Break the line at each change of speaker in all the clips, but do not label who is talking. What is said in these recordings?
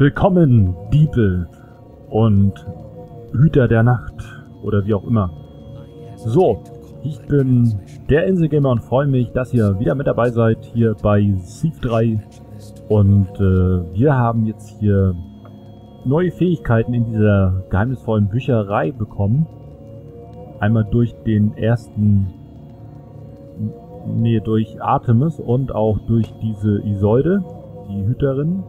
Willkommen, Diebe und Hüter der Nacht oder wie auch immer. So, ich bin der Inselgamer und freue mich, dass ihr wieder mit dabei seid hier bei Civ 3. Und wir haben jetzt hier neue Fähigkeiten in dieser geheimnisvollen Bücherei bekommen. Einmal durch den ersten, durch Artemus und auch durch diese Isolde, die Hüterin,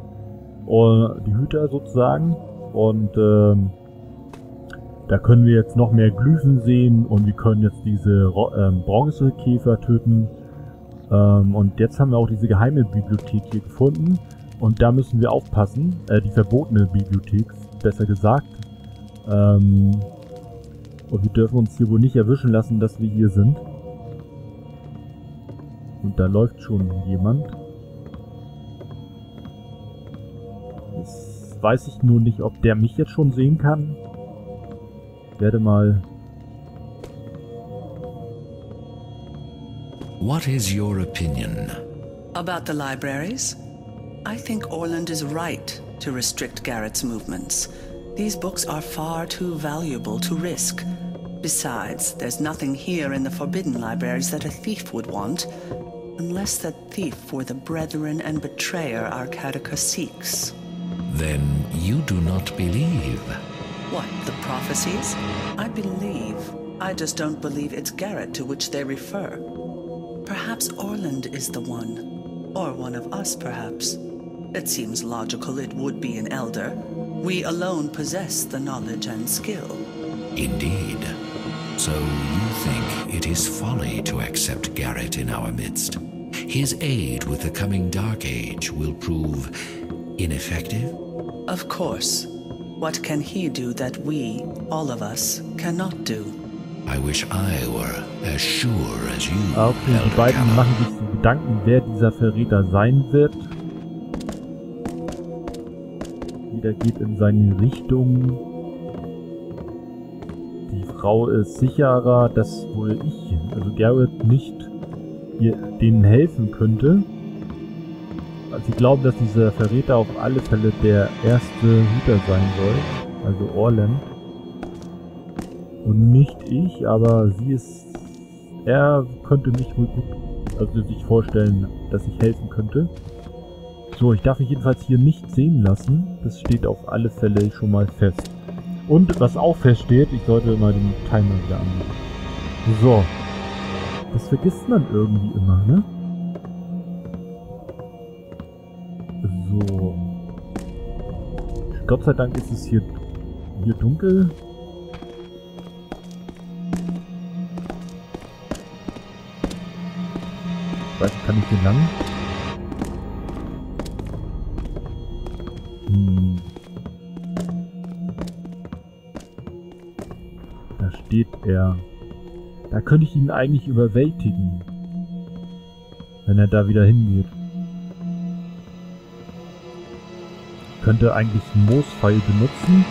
die Hüter sozusagen. Und da können wir jetzt noch mehr Glyphen sehen und wir können jetzt diese Bronzekäfer töten. Und jetzt haben wir auch diese geheime Bibliothek hier gefunden. Und da müssen wir aufpassen. Die verbotene Bibliothek, besser gesagt. Und wir dürfen uns hier wohl nicht erwischen lassen, dass wir hier sind. Und da läuft schon jemand. Jetzt weiß ich nur nicht, ob der mich jetzt schon sehen kann. Ich werde mal...
What is your opinion?
About the libraries? I think Orland is right to restrict Garret's movements. These books are far too valuable to risk. Besides, there's nothing here in the forbidden libraries that a thief would want, unless that thief were the brethren and betrayer Arcadica seeks.
Then you do not believe.
What, the prophecies? I believe. I just don't believe it's Garret to which they refer. Perhaps Orland is the one. Or one of us, perhaps. It seems logical it would be an elder. We alone possess the knowledge and skill.
Indeed. So you think it is folly to accept Garret in our midst? His aid with the coming Dark Age will prove ineffective?
Of course. What can he do that we, all of us, cannot do?
I wish I were as sure as you.
Okay, die beiden machen sich so Gedanken, wer dieser Verräter sein wird. Jeder geht in seine Richtung. Die Frau ist sicherer, dass wohl ich, also Garret, nicht hier denen helfen könnte. Also sie glauben, dass dieser Verräter auf alle Fälle der erste Hüter sein soll, also Orland. Und nicht ich, aber sie ist... Er könnte mich wohl gut, also sich vorstellen, dass ich helfen könnte. So, ich darf mich jedenfalls hier nicht sehen lassen. Das steht auf alle Fälle schon mal fest. Und was auch feststeht, ich sollte mal den Timer wieder anmachen. So. Das vergisst man irgendwie immer, ne? So. Gott sei Dank ist es hier dunkel. Ich weiß nicht, kann ich hier lang? Da steht er. Da könnte ich ihn eigentlich überwältigen. Wenn er da wieder hingeht. Ich könnte eigentlich einen Moospfeil benutzen.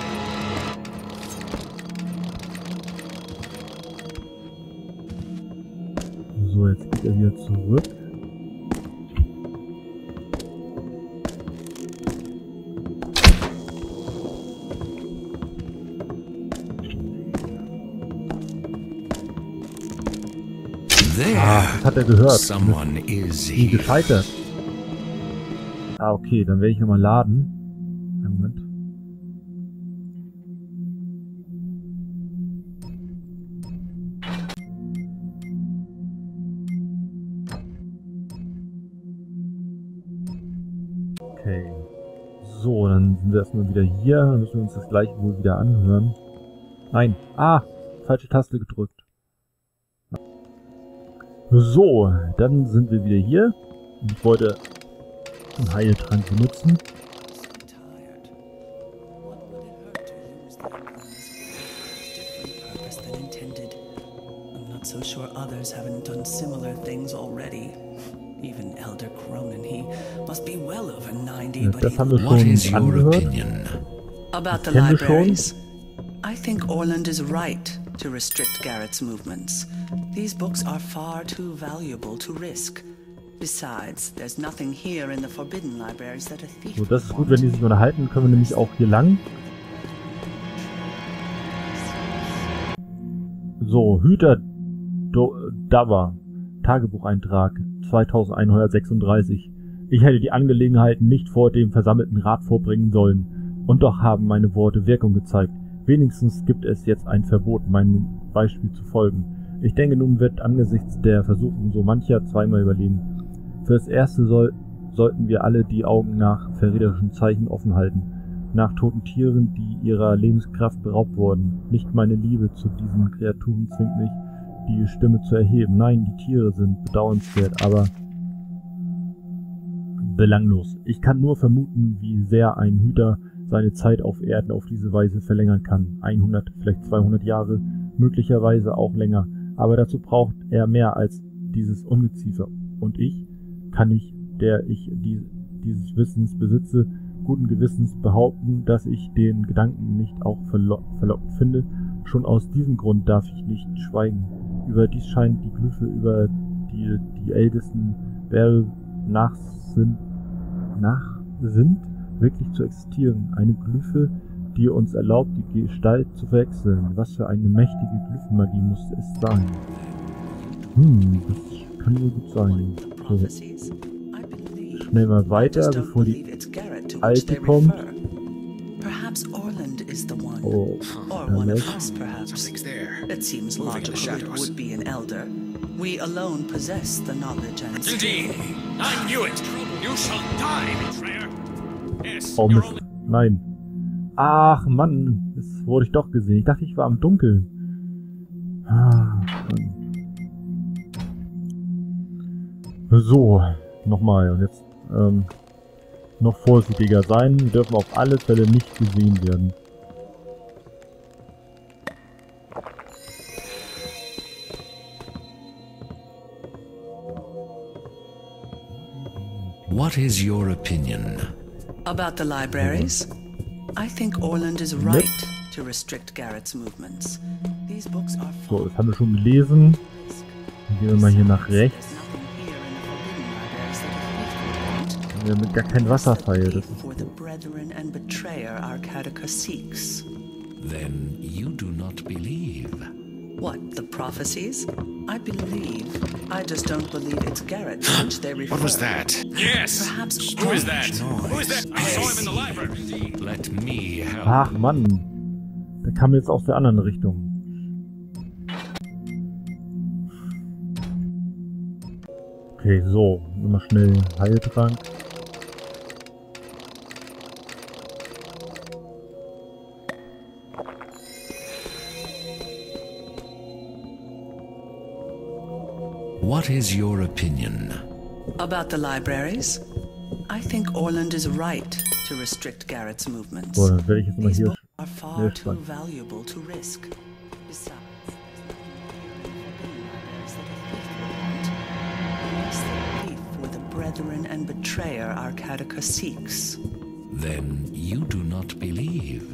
So, jetzt geht er wieder zurück. Das hat er gehört. Wie gescheitert. Ah, okay, dann werde ich nochmal laden. Moment. Okay. So, dann sind wir erstmal wieder hier. Dann müssen wir uns das gleich wohl wieder anhören. Nein. Ah, falsche Taste gedrückt. So, dann sind wir wieder hier. Ich wollte einen Heiltrank benutzen. Das haben wir schon angehört.
About the libraries, I think Orland is right to restrict Garret's movements. These books are far too valuable to risk. Besides, there's nothing here in the forbidden libraries that a thief
So, das ist gut, wenn die sich unterhalten, können wir nämlich auch hier lang. So, Hüter Dauer, Tagebucheintrag 2136. Ich hätte die Angelegenheiten nicht vor dem versammelten Rat vorbringen sollen. Und doch haben meine Worte Wirkung gezeigt. Wenigstens gibt es jetzt ein Verbot, meinem Beispiel zu folgen. Ich denke, nun wird angesichts der Versuchung so mancher zweimal überlegen. Fürs Erste sollten wir alle die Augen nach verräterischen Zeichen offen halten. Nach toten Tieren, die ihrer Lebenskraft beraubt wurden. Nicht meine Liebe zu diesen Kreaturen zwingt mich, die Stimme zu erheben. Nein, die Tiere sind bedauernswert, aber belanglos. Ich kann nur vermuten, wie sehr ein Hüter seine Zeit auf Erden auf diese Weise verlängern kann. 100, vielleicht 200 Jahre, möglicherweise auch länger. Aber dazu braucht er mehr als dieses Ungeziefer. Und ich, der ich dieses Wissens besitze, guten Gewissens behaupten, dass ich den Gedanken nicht auch verlockend finde. Schon aus diesem Grund darf ich nicht schweigen. Überdies scheint die Glyphe, über die ältesten Berge sind wirklich zu existieren. Eine Glyphe, die uns erlaubt, die Gestalt zu verwechseln. Was für eine mächtige Glyphenmagie muss es sein? Das kann nur gut sein. So. Schnell mal weiter, bevor die alte kommt. Oh,
It seems logical it would be an elder. We alone possess the knowledge and
Indeed, I knew it. You shall die, betrayer. Yes,
oh Mist. Nein. Ach Mann, das wurde ich doch gesehen. Ich dachte, ich war im Dunkeln. So, nochmal. Und jetzt noch vorsichtiger sein. Wir dürfen auf alle Fälle nicht gesehen werden.
What is your opinion?
About the libraries? I think Orland is right to restrict Garret's movements. These books are
So, das haben wir schon gelesen. Dann gehen wir mal hier nach rechts. Wir haben gar kein Wasserpfeil. Das ist
Then you do not believe.
What, the prophecies? I believe. I just don't believe it's Garret to which they refer.
What was that? Yes.
Perhaps
Who is that? Who is that? I saw him in the library.
Let me help.
Ach Mann. Der kam jetzt aus der anderen Richtung. Okay, so. Nochmal schnell Heiltrank.
What is your opinion?
About the libraries? I think Orland is right to restrict Garret's movements.
So, dann werde ich jetzt mal
These
hier
books are far too valuable to risk. Besides, there's nothing here in the forbidden libraries that a thief would want, unless the thief were the brethren and betrayer our Catechus seeks.
Then you do not believe.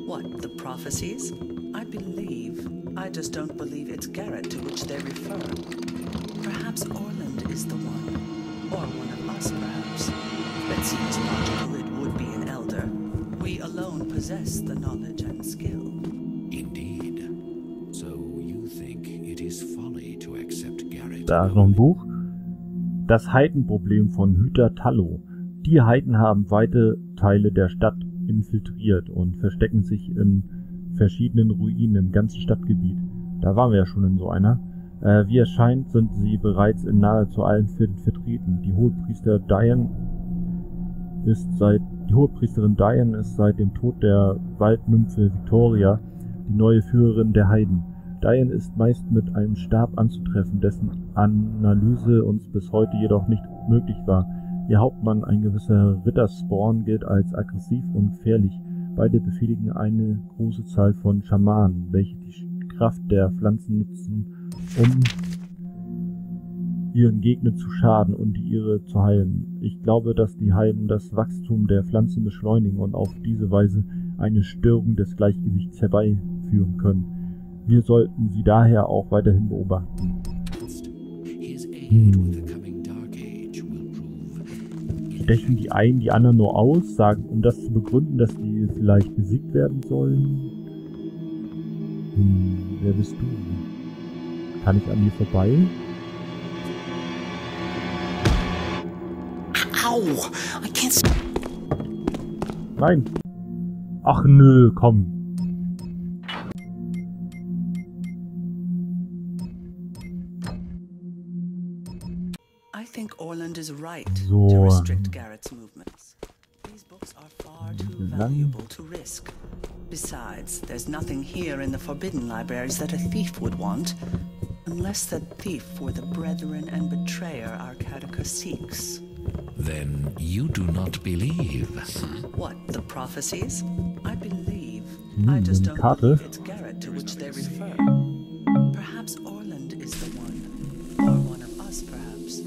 What, the prophecies? I believe. I just don't believe it's Garret to which they refer. Perhaps Orland is the one. Or one of us, perhaps. It seems logical it would be an elder. We alone possess the knowledge and skill.
Indeed. So you think it is folly to accept Garret?
Da ist noch ein Buch. Das Heidenproblem von Hüter Tallo. Die Heiden haben weite Teile der Stadt infiltriert und verstecken sich in verschiedenen Ruinen im ganzen Stadtgebiet. Da waren wir ja schon in so einer. Wie es scheint, sind sie bereits in nahezu allen Vierteln vertreten. Die Hohepriesterin Diane ist seit dem Tod der Waldnymphe Victoria die neue Führerin der Heiden. Diane ist meist mit einem Stab anzutreffen, dessen Analyse uns bis heute jedoch nicht möglich war. Ihr Hauptmann, ein gewisser Ritter Spawn, gilt als aggressiv und gefährlich. Beide befehligen eine große Zahl von Schamanen, welche die Kraft der Pflanzen nutzen, um ihren Gegner zu schaden und die ihre zu heilen. Ich glaube, dass die Heiden das Wachstum der Pflanzen beschleunigen und auf diese Weise eine Störung des Gleichgewichts herbeiführen können. Wir sollten sie daher auch weiterhin beobachten. stechen die einen die anderen nur aus, sagen, um das zu begründen, dass die vielleicht besiegt werden sollen. Wer bist du? Kann ich an dir vorbei?
Ow! I can't.
Nein. Ach nö, komm.
I think Orland is right
So.
to restrict Garret's movements. These books are far too valuable to risk. Besides, there's nothing here in the forbidden libraries that a thief would want, unless that thief were the brethren and betrayer our catechus seeks.
Then you do not believe.
What, the prophecies? I believe. I just don't believe it's Garret to which they refer. Perhaps Orland is the one. Or one of us, perhaps.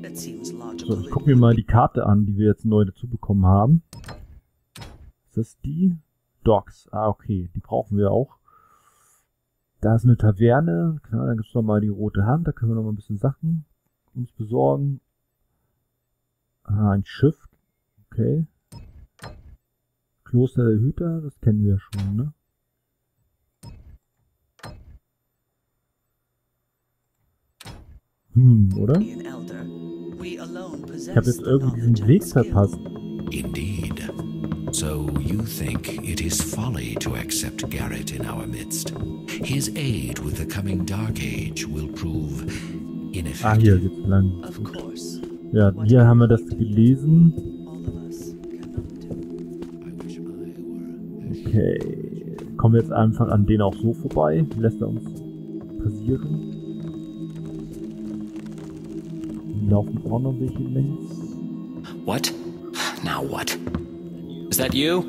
It seems logical.
So, ich gucke mir mal die Karte an, die wir jetzt neu dazu bekommen haben. Ist das die? Docs. Ah, okay. Die brauchen wir auch. Da ist eine Taverne. Klar, dann gibt es nochmal die rote Hand. Da können wir nochmal ein bisschen Sachen uns besorgen. Ah, ein Schiff. Okay. Kloster der Hüter. Das kennen wir schon, ne? Oder? Ich habe jetzt irgendwie diesen Weg verpasst.
Indeed. So you think it is folly to accept Garret in our midst. His aid with the coming Dark Age will prove ineffective.
Ah, hier geht's lang. Ja, hier haben wir das gelesen. Okay. Kommen wir jetzt einfach an den auch so vorbei? Lässt er uns passieren? Laufen auch noch welche längs?
What? Now what? Is that you?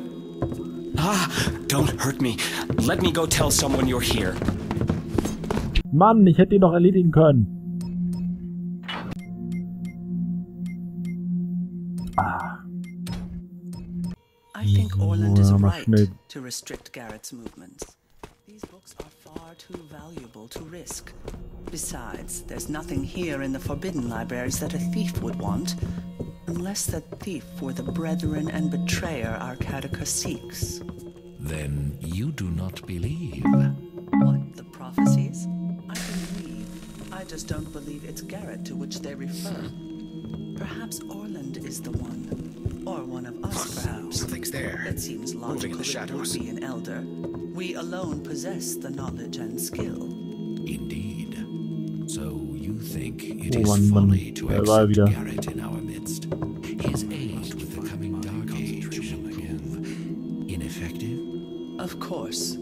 Ah, don't hurt me. Let me go tell someone you're here.
Mann, ich hätte ihn doch erledigen können. Ah.
I think Orland is right to restrict Garret's movements. These books are far too valuable to risk. Besides, there's nothing here in the forbidden libraries that a thief would want, unless that thief were the brethren and betrayer our catechus seeks.
Then you do not believe.
What, the prophecies? I believe. I just don't believe it's Garret to which they refer. Perhaps Orland is the one. Or one of us, perhaps.
Something's there.
It seems logical it would be an elder. We alone possess the knowledge and skill.
Indeed. So you think it is folly to accept Garret in our midst. His aid with the coming Dark Age will prove ineffective?
Of course.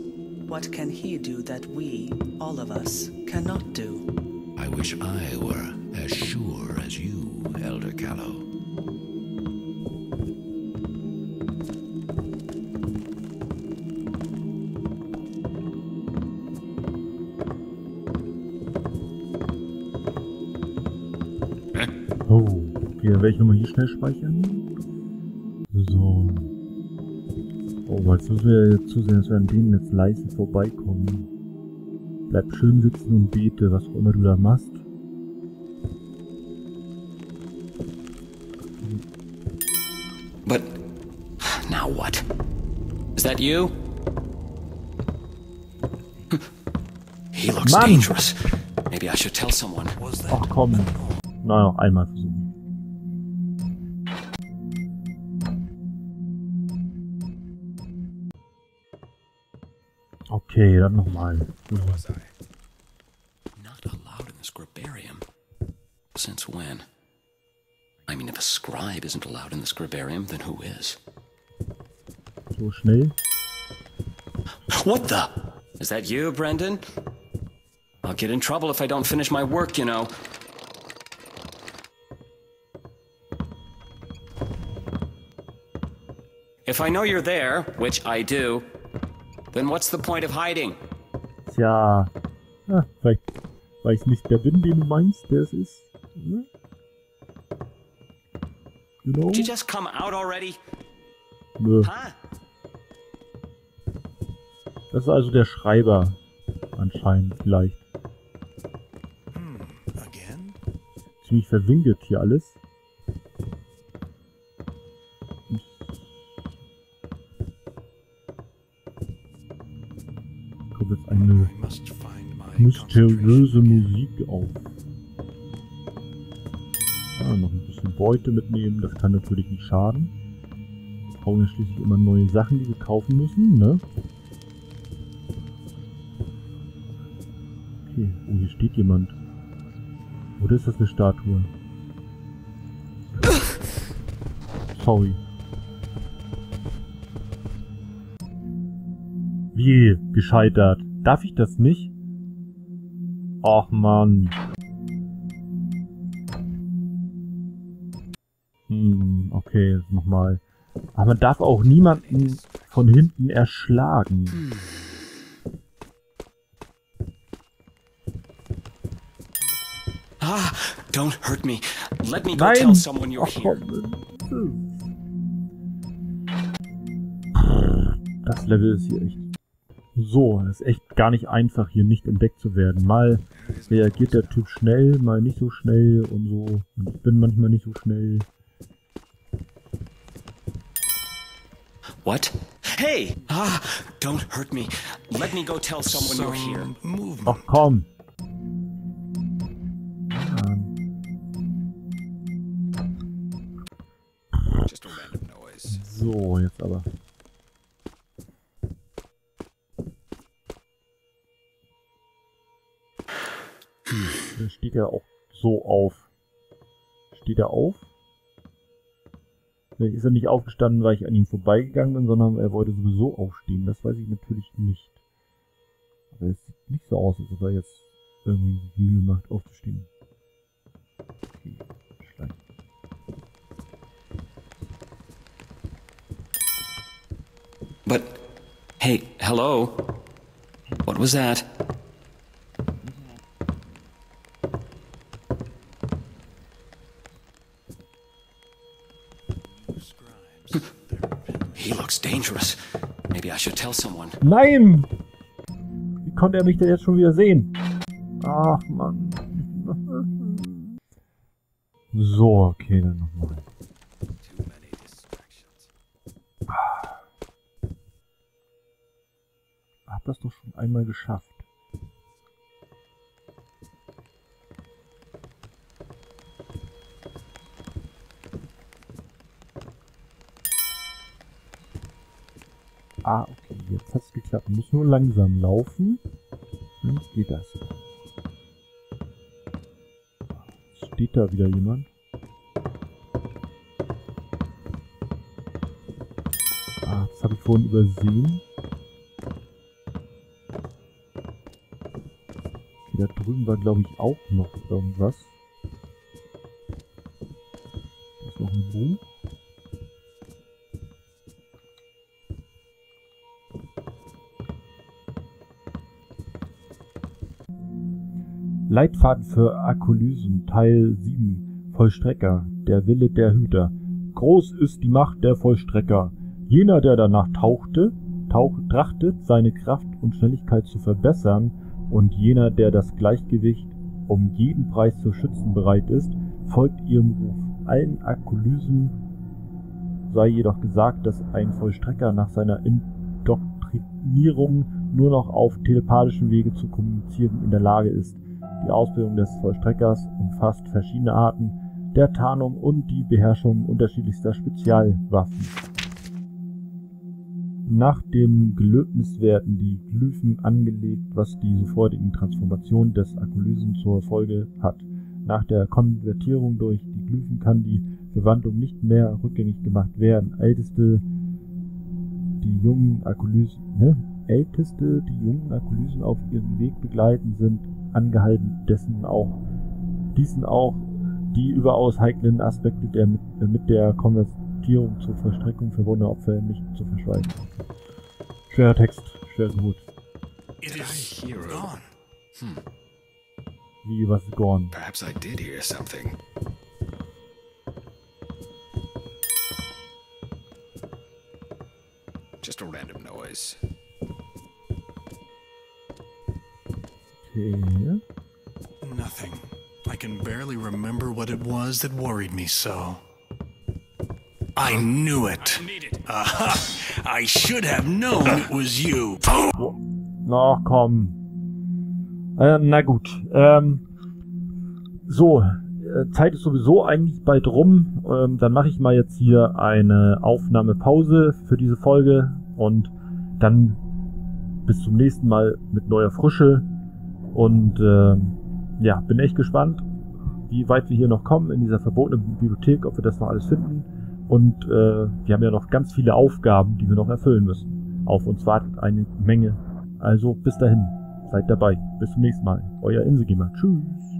What can he do that we, all of us, cannot do?
I wish I were as sure as you, Elder Callow.
Oh, okay, dann werde ich nochmal hier schnell speichern. So. Oh, jetzt müssen wir jetzt zusehen, dass wir an denen jetzt leise vorbeikommen. Bleib schön sitzen und bete, was auch immer du da machst.
But now what? Is that you? He looks dangerous. Maybe I should tell someone.
Ach komm. Na, noch einmal versuchen. Okay, dann nochmal.
Not allowed in the scribarium. Since when? I mean, if a scribe isn't allowed in the scribarium, then who is?
So schnell.
What the? Is that you, Brendan? I'll get in trouble if I don't finish my work, you know. If I know you're there, which I do, then what's the point of hiding?
Tja, ja, vielleicht, weil ich nicht der bin, den du meinst, der es ist. Ne? You know?
Did you just come out already?
Nö.
Huh?
Das ist also der Schreiber, anscheinend, vielleicht.
Again?
Ziemlich verwinkelt hier alles. kommt jetzt eine mysteriöse Musik auf. Noch ein bisschen Beute mitnehmen, das kann natürlich nicht schaden. Wir brauchen ja schließlich immer neue Sachen, die wir kaufen müssen, ne? Okay, oh, hier steht jemand. Oder ist das eine Statue? Sorry. Wie? Gescheitert. Darf ich das nicht? Ach Mann. Okay, nochmal. Aber man darf auch niemanden von hinten erschlagen.
Ah, don't hurt me. Let me go tell someone you're here.
Das Level ist hier echt... So, es ist echt gar nicht einfach, hier nicht entdeckt zu werden. Mal reagiert der Typ schnell, mal nicht so schnell und so. Und ich bin manchmal nicht so schnell.
What? Hey! Ah, don't hurt me. Let me go tell someone you're here.
Ach komm. So, jetzt aber. Da steht er auch so auf. Steht er auf? Vielleicht ist er nicht aufgestanden, weil ich an ihm vorbeigegangen bin, sondern er wollte sowieso aufstehen. Das weiß ich natürlich nicht. Aber es sieht nicht so aus, als ob er jetzt irgendwie sich Mühe macht, aufzustehen. Okay, schlecht.
But, hey, hello? What was that? He looks dangerous. Maybe I should tell someone.
Nein! Wie konnte er mich denn jetzt schon wieder sehen? Ach, Mann. So, okay, dann nochmal. Hab das doch schon einmal geschafft. Ah, okay, jetzt hat es geklappt. Muss nur langsam laufen. Dann geht das. Steht da wieder jemand? Ah, das habe ich vorhin übersehen. Okay, da drüben war, glaube ich, auch noch irgendwas. Da ist noch ein Buch. Leitfaden für Akolysen, Teil 7, Vollstrecker, der Wille der Hüter. Groß ist die Macht der Vollstrecker. Jener, der danach trachtet, seine Kraft und Schnelligkeit zu verbessern, und jener, der das Gleichgewicht um jeden Preis zu schützen bereit ist, folgt ihrem Ruf. Allen Akolysen sei jedoch gesagt, dass ein Vollstrecker nach seiner Indoktrinierung nur noch auf telepathischen Wege zu kommunizieren in der Lage ist. Die Ausbildung des Vollstreckers umfasst verschiedene Arten der Tarnung und die Beherrschung unterschiedlichster Spezialwaffen. Nach dem Gelöbnis werden die Glyphen angelegt, was die sofortigen Transformationen des Akolysen zur Folge hat. Nach der Konvertierung durch die Glyphen kann die Verwandlung nicht mehr rückgängig gemacht werden. Älteste, die jungen Akolysen auf ihrem Weg begleiten, sind angehalten, diesen auch die überaus heiklen Aspekte der mit der Konvertierung zur Vollstreckung verbundenen Opfer nicht zu verschweigen. Schwerer Text, schwer gut. Wie, was ist gone?
Perhaps I did hear something. Just a random noise.
Okay.
Nothing. I can barely remember what it was that worried me so. I knew it. Aha! I should have known it was you.
Na komm. Na gut. So, Zeit ist sowieso eigentlich bald rum. Dann mache ich mal jetzt hier eine Aufnahmepause für diese Folge und dann bis zum nächsten Mal mit neuer Frische. Und ja, bin echt gespannt, wie weit wir hier noch kommen in dieser verbotenen Bibliothek, ob wir das noch alles finden. Und wir haben ja noch ganz viele Aufgaben, die wir noch erfüllen müssen. Auf uns wartet eine Menge. Also bis dahin, seid dabei. Bis zum nächsten Mal. Euer Insegamer. Tschüss.